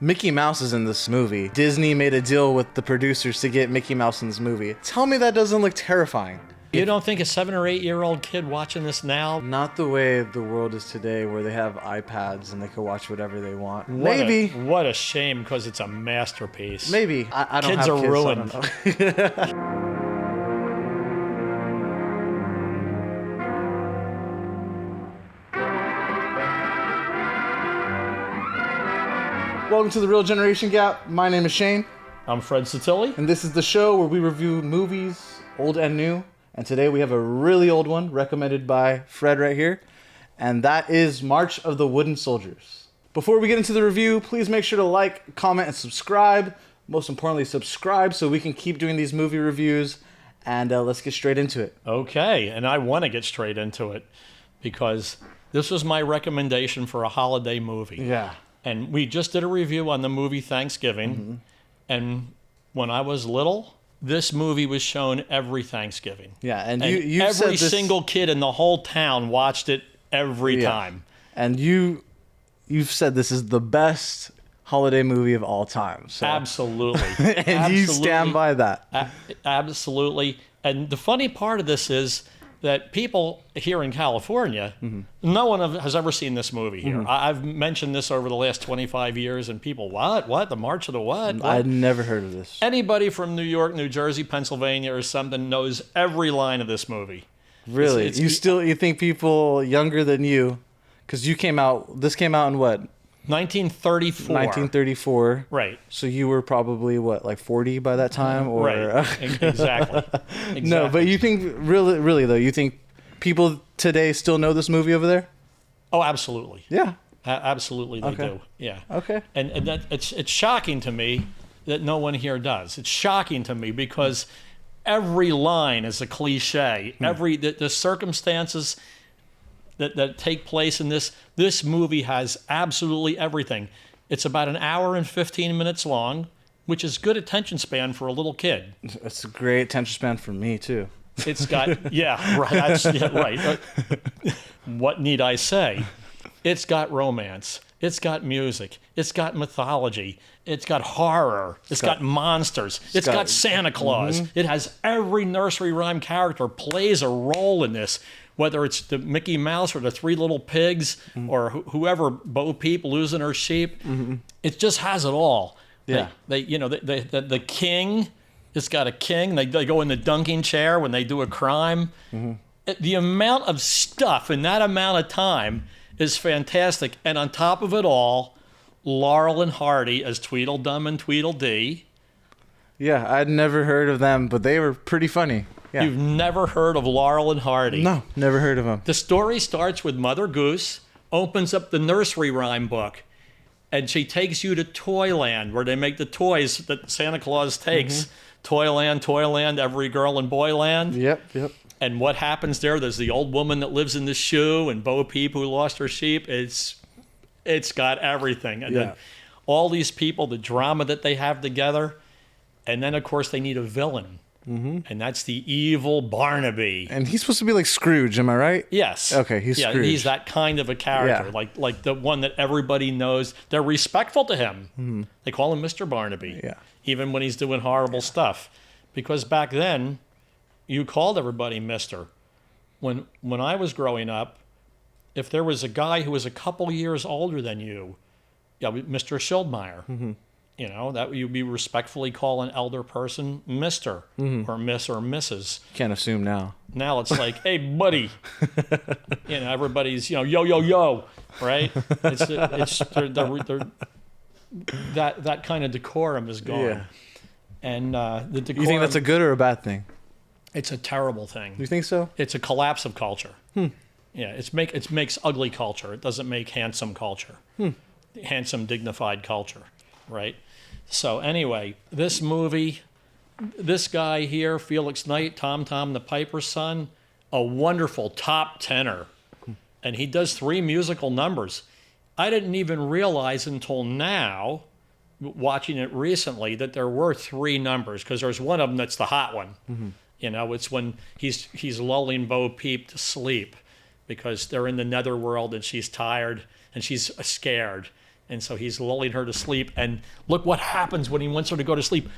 Mickey Mouse is in this movie. Disney made a deal with the producers to get Mickey Mouse in this movie. Tell me that doesn't look terrifying. You don't think a 7 or 8 year old kid watching this now? Not the way the world is today, where they have iPads and they can watch whatever they want. Maybe. What a shame, because it's a masterpiece. Maybe. I don't kids have are kids, ruined. So I don't know. Welcome to The Real Generation Gap. My name is Shane. I'm Fred Satilli. And this is the show where we review movies, old and new. And today we have a really old one recommended by Fred right here. And that is March of the Wooden Soldiers. Before we get into the review, please make sure to like, comment, and subscribe. Most importantly, subscribe so we can keep doing these movie reviews. And let's get straight into it. Okay, and I want to get straight into it because this was my recommendation for a holiday movie. Yeah. And we just did a review on the movie Thanksgiving. Mm-hmm. And when I was little, this movie was shown every Thanksgiving. Yeah, and every single kid in the whole town watched it every time. And you've said this is the best holiday movie of all time. So. Absolutely. And you stand by that. Absolutely. And the funny part of this is that people here in California, no one has ever seen this movie here. I've mentioned this over the last 25 years, and people, what? The March of the what? I'd never heard of this. Anybody from New York, New Jersey, Pennsylvania, or something knows every line of this movie. Really? You think people younger than you, because this came out in what? 1934. 1934. Right. So you were probably, what, like 40 by that time? Or... Right. Exactly. No, but you think, really though, you think people today still know this movie over there? Oh, absolutely. Yeah. Absolutely they do. Yeah. Okay. And that it's shocking to me that no one here does. It's shocking to me because every line is a cliche. The circumstances that take place in this movie has absolutely everything. It's about an hour and 15 minutes long, which is good attention span for a little kid. It's a great attention span for me too. It's got right. What need I say? It's got romance. It's got music. It's got mythology. It's got horror. It's got monsters. It's got Santa Claus. It has every nursery rhyme character plays a role in this. Whether it's the Mickey Mouse or the Three Little Pigs or whoever, Bo Peep losing her sheep, it just has it all. Yeah. The king, it's got a king. They go in the dunking chair when they do a crime. The amount of stuff in that amount of time is fantastic. And on top of it all, Laurel and Hardy as Tweedledum and Tweedledee. Yeah, I'd never heard of them, but they were pretty funny. Yeah. You've never heard of Laurel and Hardy? No, never heard of them. The story starts with Mother Goose opens up the nursery rhyme book, and she takes you to Toyland, where they make the toys that Santa Claus takes. Toyland, Toyland, every girl in Boyland. Yep. And what happens there? There's the old woman that lives in the shoe, and Bo Peep who lost her sheep. It's got everything. And then all these people, the drama that they have together, and then of course they need a villain. And that's the evil Barnaby. And he's supposed to be like Scrooge, am I right? Yes. Okay, he's Scrooge. He's that kind of a character, like the one that everybody knows. They're respectful to him. They call him Mr. Barnaby, even when he's doing horrible stuff. Because back then, you called everybody Mr. When I was growing up, if there was a guy who was a couple years older than you, Mr. Schildmeyer. That you'd be respectfully call an elder person Mr. Or Miss or Mrs. Can't assume now. Now it's like, hey, buddy. Everybody's, yo, right? That kind of decorum is gone. Yeah. And the decorum. You think that's a good or a bad thing? It's a terrible thing. You think so? It's a collapse of culture. Yeah, it makes ugly culture. It doesn't make handsome culture. Handsome, dignified culture. Right? So anyway, this movie, this guy here, Felix Knight, Tom the Piper's son, a wonderful top tenor. And he does 3 musical numbers. I didn't even realize until now, watching it recently, that there were 3 numbers, because there's one of them that's the hot one. It's when he's lulling Bo Peep to sleep because they're in the netherworld and she's tired and she's scared. And so he's lulling her to sleep. And look what happens when he wants her to go to sleep.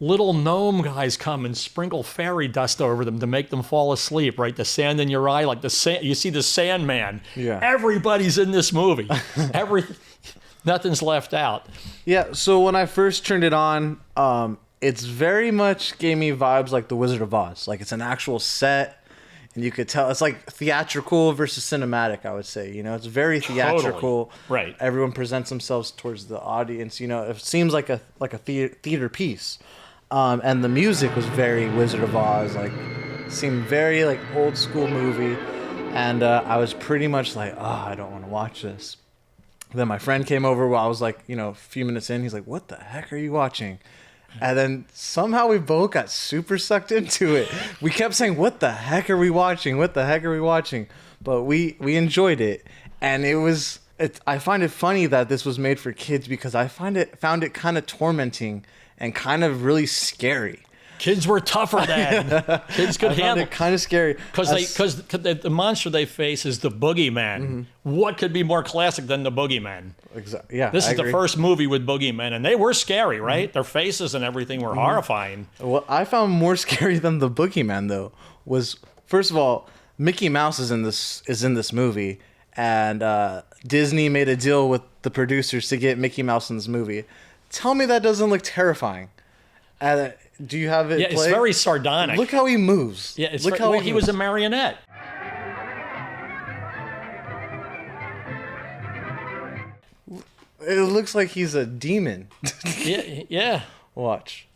Little gnome guys come and sprinkle fairy dust over them to make them fall asleep, right? The sand in your eye, like the sand. You see the Sandman. Yeah. Everybody's in this movie. Nothing's left out. Yeah, so when I first turned it on, it's very much gave me vibes like The Wizard of Oz. Like it's an actual set, and you could tell it's like theatrical versus cinematic, I would say. You know, it's very theatrical. Totally. Right. Everyone presents themselves towards the audience. You know, it seems like a theater piece. And the music was very Wizard of Oz, like seemed very like old school movie. And I was pretty much like, oh, I don't want to watch this. Then my friend came over while I was like, you know, a few minutes in. He's like, what the heck are you watching? And then somehow we both got super sucked into it. We kept saying, what the heck are we watching? What the heck are we watching? But we enjoyed it. And I find it funny that this was made for kids because I found it kind of tormenting and kind of really scary. Kids were tougher then. Kids could handle it. Kind of scary because the monster they face is the boogeyman. Mm-hmm. What could be more classic than the boogeyman? Exactly. Yeah, this is the first movie with boogeymen, and they were scary, right? Mm-hmm. Their faces and everything were horrifying. What I found more scary than the boogeyman, though, was first of all, Mickey Mouse is in this movie, and Disney made a deal with the producers to get Mickey Mouse in this movie. Tell me that doesn't look terrifying. Do you have it? Yeah, play? It's very sardonic. Look how he moves. Yeah, he was a marionette. It looks like he's a demon. Yeah. Watch.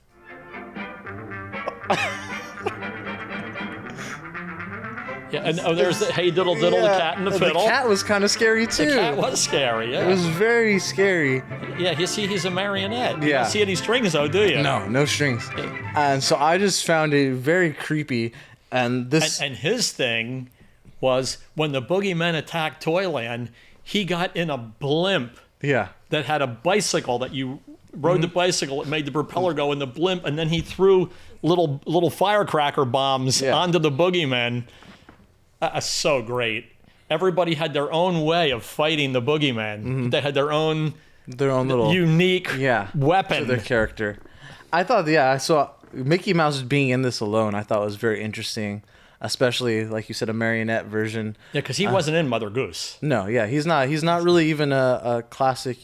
Yeah, and there's the Hey Diddle Diddle, the cat and the fiddle. The cat was kind of scary too. The cat was scary, yeah. It was very scary. Yeah, you see he's a marionette. You Yeah. don't see any strings though, do you? No strings. And so I just found it very creepy. And this and his thing was when the boogeymen attacked Toyland, he got in a blimp that had a bicycle that you rode the bicycle. It made the propeller go in the blimp, and then he threw little firecracker bombs onto the boogeymen. So great. Everybody had their own way of fighting the boogeyman. Mm-hmm. They had their own little unique weapon to their character. I thought, I saw Mickey Mouse being in this alone. I thought was very interesting, especially like you said, a marionette version. Yeah, because he wasn't in Mother Goose. No, he's not. He's not really even a classic,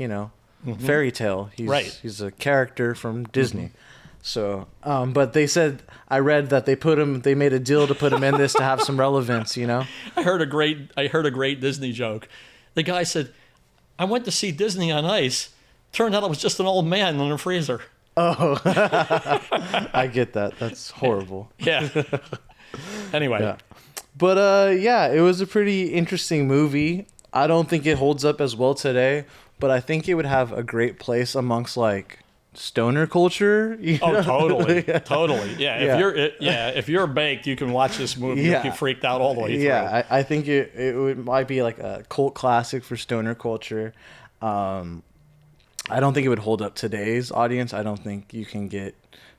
fairy tale. He's a character from Disney. Mm-hmm. So, but they said, I read that they made a deal to put him in this to have some relevance, I heard a great Disney joke. The guy said, I went to see Disney on Ice. Turned out it was just an old man in a freezer. Oh, I get that. That's horrible. Yeah. Anyway. Yeah. But, it was a pretty interesting movie. I don't think it holds up as well today, but I think it would have a great place amongst, like, stoner culture. Totally. Yeah. If you're baked, you can watch this movie. You'll be freaked out all the way through. Yeah, I think it might be like a cult classic for stoner culture. I don't think it would hold up today's audience. I don't think you can get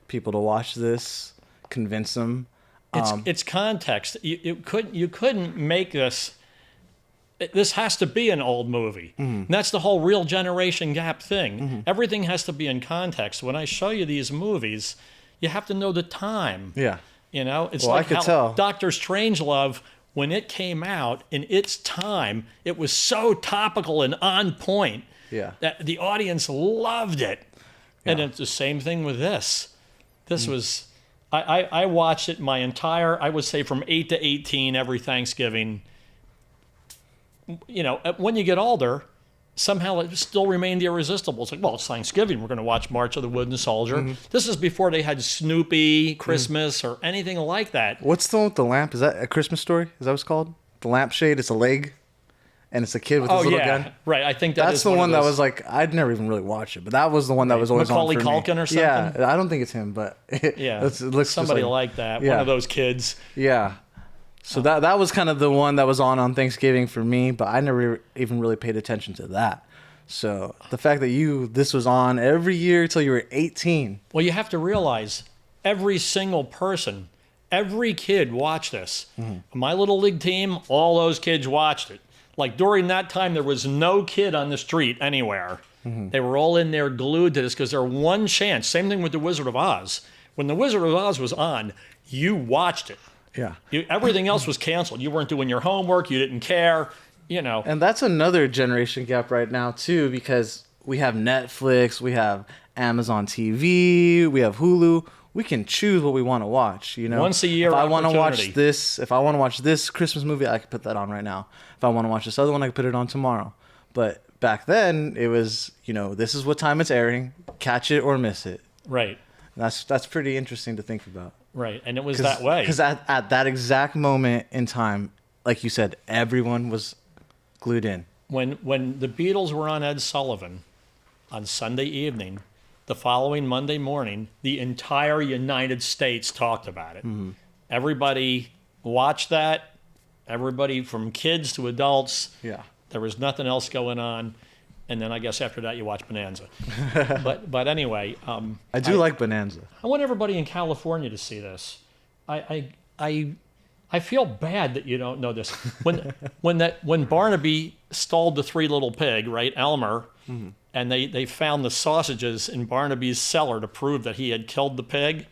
people to watch this, convince them. It's context. You couldn't make this. This has to be an old movie. Mm-hmm. That's the whole real generation gap thing. Mm-hmm. Everything has to be in context. When I show you these movies, you have to know the time. Yeah. It's like how Dr. Strangelove, when it came out in its time, it was so topical and on point that the audience loved it. Yeah. And it's the same thing with this. This was, I watched it my entire, I would say from 8 to 18 every Thanksgiving. When you get older, somehow it still remained irresistible. It's like, well, it's Thanksgiving. We're going to watch March of the Wooden Soldier. Mm-hmm. This is before they had Snoopy, Christmas, or anything like that. What's the one with the lamp? Is that A Christmas Story? Is that what it's called? The lampshade, it's a leg, and it's a kid with his little gun. Right. I think that's the one that was like, I'd never even really watch it, but that was the one that was always Macaulay on for Culkin me. Or something? Yeah, I don't think it's him, but it looks somebody like that. Yeah. One of those kids. Yeah. So that was kind of the one that was on Thanksgiving for me, but I never even really paid attention to that. So the fact that this was on every year till you were 18. Well, you have to realize every single person, every kid watched this. Mm-hmm. My Little League team, all those kids watched it. Like during that time, there was no kid on the street anywhere. They were all in there glued to this because there was one chance. Same thing with The Wizard of Oz. When The Wizard of Oz was on, you watched it. Yeah. Everything else was canceled. You weren't doing your homework. You didn't care. And that's another generation gap right now too, because we have Netflix, we have Amazon TV, we have Hulu. We can choose what we want to watch. Once a year. If I want to watch this Christmas movie, I can put that on right now. If I want to watch this other one, I can put it on tomorrow. But back then, it was this is what time it's airing. Catch it or miss it. Right. That's pretty interesting to think about. Right, and it was that way. Because at that exact moment in time, like you said, everyone was glued in. When the Beatles were on Ed Sullivan on Sunday evening, the following Monday morning, the entire United States talked about it. Mm-hmm. Everybody watched that. Everybody from kids to adults. Yeah. There was nothing else going on. And then I guess after that you watch Bonanza. but anyway, I like Bonanza. I want everybody in California to see this. I feel bad that you don't know this. When Barnaby stalled the three little pig, right, Elmer, and they found the sausages in Barnaby's cellar to prove that he had killed the pig.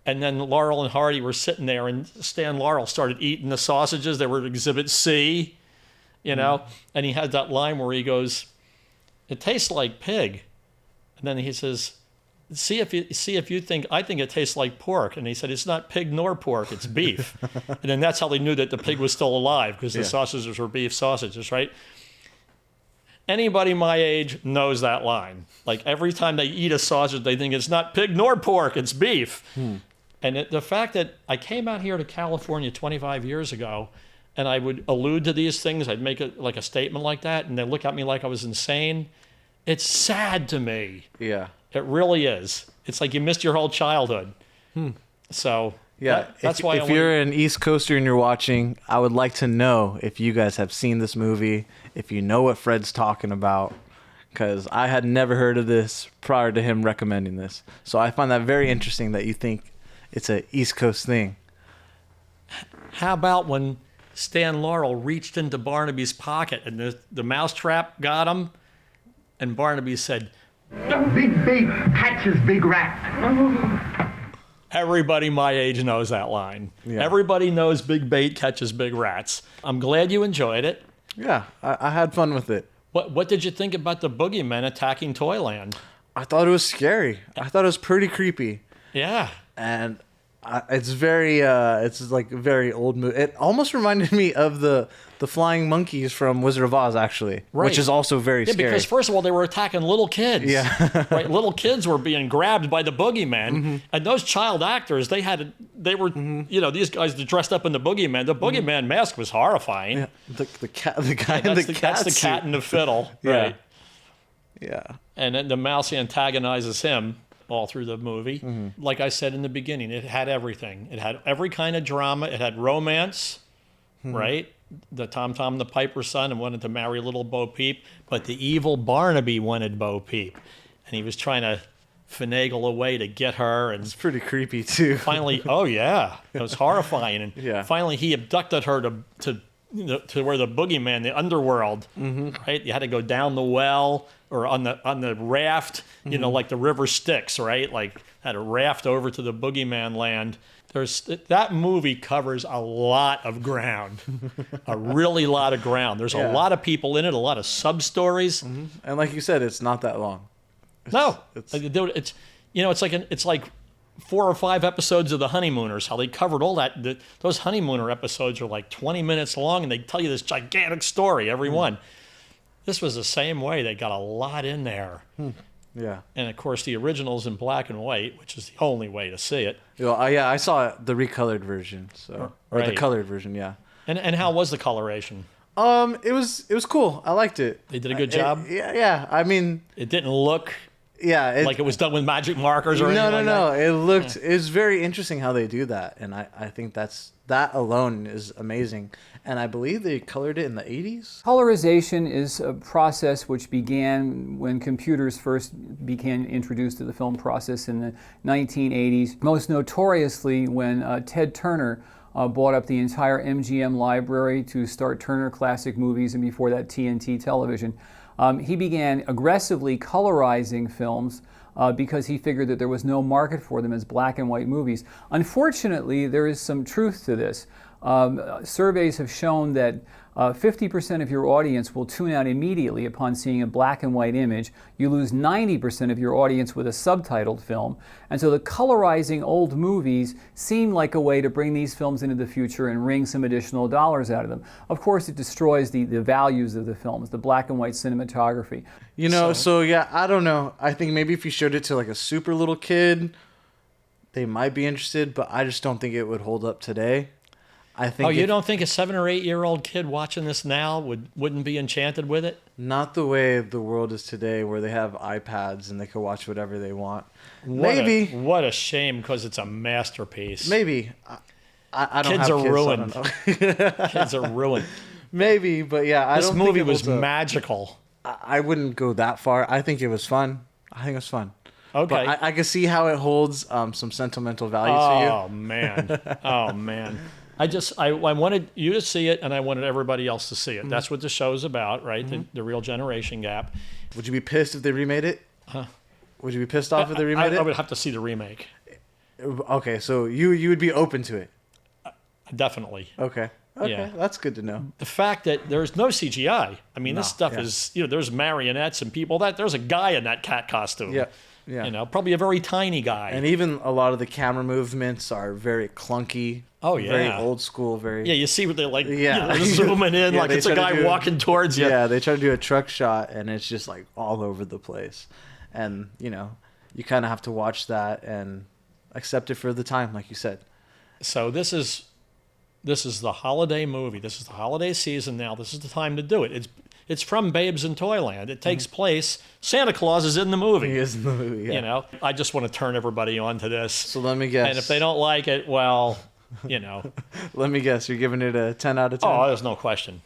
And then Laurel and Hardy were sitting there, and Stan Laurel started eating the sausages. They were Exhibit C, and he had that line where he goes, "It tastes like pig," and then he says, "See if you think I think it tastes like pork," and he said, "It's not pig nor pork, it's beef," and then that's how they knew that the pig was still alive because the sausages were beef sausages, right? Anybody my age knows that line. Like every time they eat a sausage, they think it's not pig nor pork, it's beef. And the fact that I came out here to California 25 years ago, and I would allude to these things, I'd make a statement like that, and they look at me like I was insane. It's sad to me. Yeah. It really is. It's like you missed your whole childhood. So that's why if you're an East Coaster and you're watching, I would like to know if you guys have seen this movie, if you know what Fred's talking about, because I had never heard of this prior to him recommending this. So I find that very interesting that you think it's a East Coast thing. How about when Stan Laurel reached into Barnaby's pocket and the mousetrap got him, and Barnaby said, "Big bait catches big rat." Everybody my age knows that line. Yeah. Everybody knows big bait catches big rats. I'm glad you enjoyed it. Yeah, I had fun with it. What did you think about the boogeymen attacking Toyland? I thought it was scary. I thought it was pretty creepy. Yeah. And it's like a very old movie. It almost reminded me of the flying monkeys from Wizard of Oz, actually, which is also very scary. Because first of all, they were attacking little kids. Yeah, right. Little kids were being grabbed by the boogeyman, and those child actors, they were, these guys dressed up in the boogeyman. The boogeyman mask was horrifying. Yeah. The guy in the cat That's the cat in the fiddle, right? Yeah. And then the mouse antagonizes him all through the movie. Like I said in the beginning, it had everything. It had every kind of drama. It had romance, right? The Tom the Piper's son and wanted to marry little Bo Peep, but the evil Barnaby wanted Bo Peep, and he was trying to finagle a way to get her. And it's pretty creepy too. Finally, oh yeah, it was horrifying. And finally, he abducted her to where the boogeyman, the underworld, right? You had to go down the well or on the raft, like the river Styx, right? Like had a raft over to the boogeyman land. That movie covers a lot of ground, a really lot of ground. There's a lot of people in it, a lot of sub stories, and like you said, it's not that long. It's like 4 or 5 episodes of The Honeymooners. How they covered all that. Those Honeymooner episodes are like 20 minutes long, and they tell you this gigantic story every one. This was the same way. They got a lot in there. Yeah. And of course, the original's in black and white, which is the only way to see it. I saw the recolored version, or the colored version. Yeah. And how was the coloration? It was cool. I liked it. They did a good job. Yeah. I mean, it didn't look. Yeah, like it was done with magic markers or anything. No. It looked. Yeah. It's very interesting how they do that, and I think that alone is amazing. And I believe they colored it in the 80s. Colorization is a process which began when computers first became introduced to the film process in the 1980s. Most notoriously when Ted Turner bought up the entire MGM library to start Turner Classic Movies, and before that TNT Television. He began aggressively colorizing films because he figured that there was no market for them as black and white movies. Unfortunately, there is some truth to this. Surveys have shown that 50% of your audience will tune out immediately upon seeing a black and white image. You lose 90% of your audience with a subtitled film. And so the colorizing old movies seem like a way to bring these films into the future and wring some additional dollars out of them. Of course, it destroys the values of the films, the black and white cinematography. You know, so yeah, I don't know. I think maybe if you showed it to like a super little kid, they might be interested, but I just don't think it would hold up today. I think you don't think a 7 or 8 year old kid watching this now wouldn't be enchanted with it? Not the way the world is today, where they have iPads and they can watch whatever they want. What a shame, because it's a masterpiece. Maybe. I don't kids have are kids, ruined. so I don't know. Kids are ruined. Maybe, but yeah, This movie was magical. I wouldn't go that far. I think it was fun. Okay. But I can see how it holds some sentimental value to you. Oh man. Oh man. I wanted you to see it, and I wanted everybody else to see it. That's what the show's about, right? The real generation gap. Would you be pissed if they remade it? Would you be pissed off if they remade it? I would have to see the remake. Okay, so you would be open to it. Definitely. Okay, Yeah. that's good to know. The fact that there's no CGI. I mean, this stuff is, there's marionettes and people. There's a guy in that cat costume. Yeah. Yeah. Probably a very tiny guy. And even a lot of the camera movements are very clunky. Oh, yeah. Very old school, very... Yeah, you see what they're like, Yeah. zooming in Yeah, like they it's a try to guy do walking towards you. Yeah, they try to do a truck shot, and it's just like all over the place. And, you kind of have to watch that and accept it for the time, like you said. So this is the holiday movie. This is the holiday season now. This is the time to do it. It's from Babes in Toyland. It takes place. Santa Claus is in the movie. He is in the movie, yeah. I just want to turn everybody on to this. So let me guess. And if they don't like it, well, Let me guess. You're giving it a 10 out of 10? Oh, there's no question.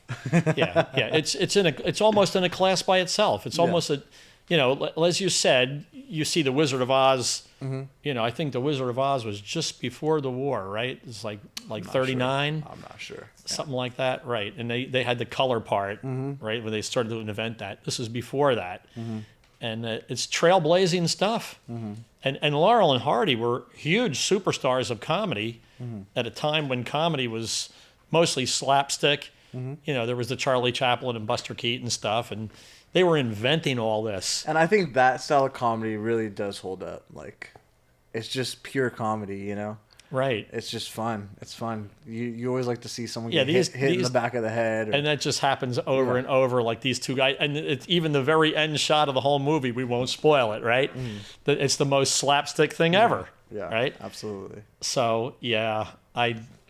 Yeah. It's almost in a class by itself. It's almost as you said, you see the Wizard of Oz. I think the Wizard of Oz was just before the war, right? It's like 39. Sure. I'm not sure. Something like that, right? And they had the color part, right, when they started to invent that. This is before that, and it's trailblazing stuff. And Laurel and Hardy were huge superstars of comedy at a time when comedy was mostly slapstick. There was the Charlie Chaplin and Buster Keaton stuff, and they were inventing all this. And I think that style of comedy really does hold up. Like, it's just pure comedy, Right. It's just fun. It's fun. You always like to see someone Yeah, get hit in the back of the head. And that just happens over and over, like these two guys. And it's even the very end shot of the whole movie. We won't spoil it, right? It's the most slapstick thing ever. Yeah, right? Absolutely. So, yeah,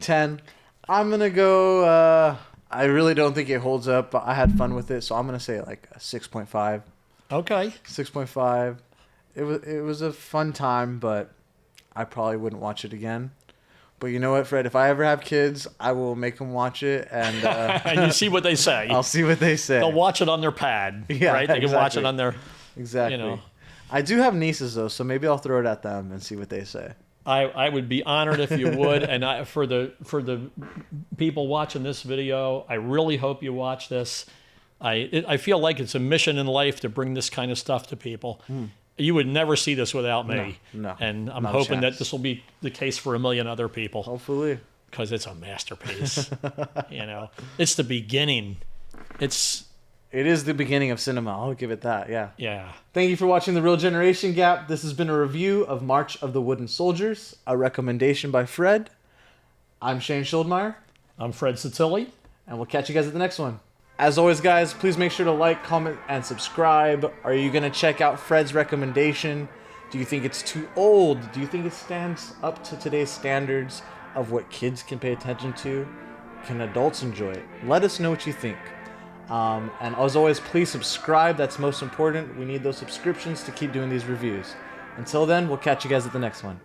10. I'm going to go... I really don't think it holds up, but I had fun with it, so I'm going to say like a 6.5. Okay. 6.5. It was a fun time, but I probably wouldn't watch it again. But you know what, Fred? If I ever have kids, I will make them watch it, and and you see what they say. I'll see what they say. They'll watch it on their pad, yeah, right? They can watch it on their... Exactly. I do have nieces, though, so maybe I'll throw it at them and see what they say. I would be honored if you would, and for the people watching this video, I really hope you watch this. I feel like it's a mission in life to bring this kind of stuff to people. You would never see this without me. No. And I'm hoping that this will be the case for a million other people. Hopefully. Because it's a masterpiece. It's the beginning. It is the beginning of cinema. I'll give it that, yeah. Yeah. Thank you for watching The Real Generation Gap. This has been a review of March of the Wooden Soldiers, a recommendation by Fred. I'm Shane Schuldmeyer. I'm Fred Satilli. And we'll catch you guys at the next one. As always, guys, please make sure to like, comment, and subscribe. Are you going to check out Fred's recommendation? Do you think it's too old? Do you think it stands up to today's standards of what kids can pay attention to? Can adults enjoy it? Let us know what you think. And as always, please subscribe. That's most important. We need those subscriptions to keep doing these reviews. Until then, we'll catch you guys at the next one.